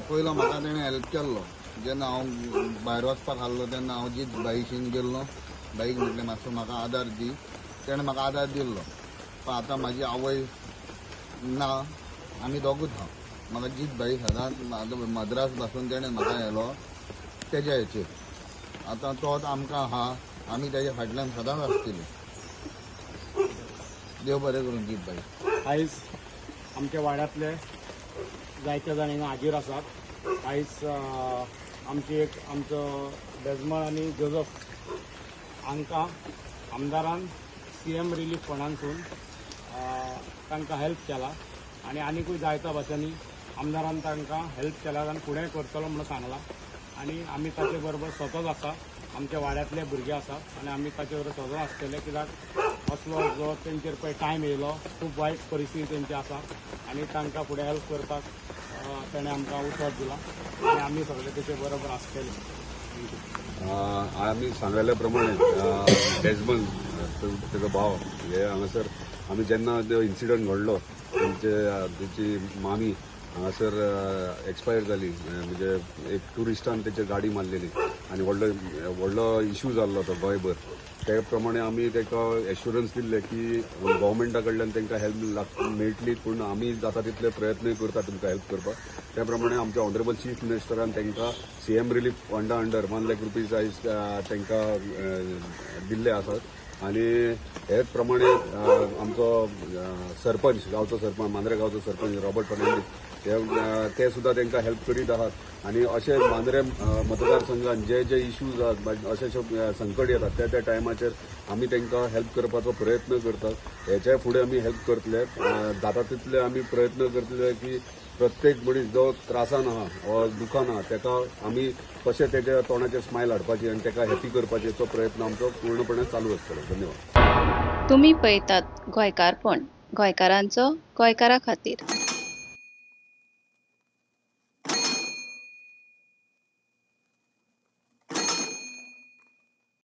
पयलो म्हाका तेणें हेल्प केल्लो जेन्ना हांव भायर वचपाक आसलो तेन्ना हांव जीत बाईशीन गेल्लो बाईक म्हटलें मातसो म्हाका आदार दी तेणें म्हाका आदार दिल्लो पण आतां म्हाजी आवय ना आमी दोगूच आहा म्हाका जीत बाई सदांच मद्रास पासून तेणें म्हाका व्हेलो तेज्या हेचेर आतां तोच आमकां आहा आमी तेज्या फाटल्यान सदांच आसतली देव बरें करून जीत बाई आयज आमच्या वाड्यातले जायते जाण हिंगा हाजीर आसात आयज आमचो डेजमल आनी जोजफ हांकां आमदारान CM रिलीफ फंडांतसून तांकां हेल्प केला आनी आनीकूय जायत्या भाशेनी आमदारान तांकां हेल्प केला आनी फुडें करतलो म्हणून सांगला आनी आमी ताचे बरोबर सतत आसा आमच्या वाड्यातले भुरगे आसात आनी आमी ताचे बरोबर सतत आसतले कित्याक असलो जो तेंचेर पळय टायम येयलो खूब वायट परिस्थिती तेंची आसा आनी तांकां फुडें हेल्प करपाक तेणें आमकां उतर दिला आनी आमी सगळे तेचे बरोबर आसतले आमी सांगलेल्या प्रमाणे डेजमल तेजो भाव हे हांगासर आमी जेन्ना तो इन्सिडंट घडलो तेची मामी हांगासर एक्सपायर जाली म्हणजे एक टुरिस्टान तेचेर गाडी मारलेली आनी व्हडलो इश्यू जाल्लो तो गोंयभर ते प्रमाणे आमी ताका एश्युरन्स दिल्ले की गव्हर्मेंटा कडल्यान तांकां हेल्प मेळटली पूण आमी जाता तितले प्रयत्नय करता तुमकां हेल्प करपाक त्या प्रमाणे आमच्या ऑनरेबल चीफ मिनिस्टरान तांकां CM रिलीफ फंडा अंडर ₹1 लाख आयज तांकां दिल्ले आसात आनी हेच प्रमाणे आमचो सरपंच गांवचो सरपंच मांद्रे गांवचो सरपंच रॉबर्ट फर्नांडीस ते सुद्दां तांकां हेल्प करीत आहात आनी अशे मांद्रे मतदारसंघात जे इश्यूज आहात अशे संकट येतात त्या टायमाचेर आमी तांकां हेल्प करपाचो प्रयत्न करतात हेच्या फुडें आमी हेल्प करतले जाता तितले आमी प्रयत्न करतले की प्रत्येक मनीस जो त्रासान आहा वा दुखान आहा ताका आमी कशें तेच्या तोंडाचेर स्मायल हाडपाची आनी ताका हॅपी करपाचो प्रयत्न आमचो पूर्णपणे चालू आसतलो धन्यवाद तुम्ही पळयतात गोंयकारपण गोंयकारांचो गोंयकारा खातीर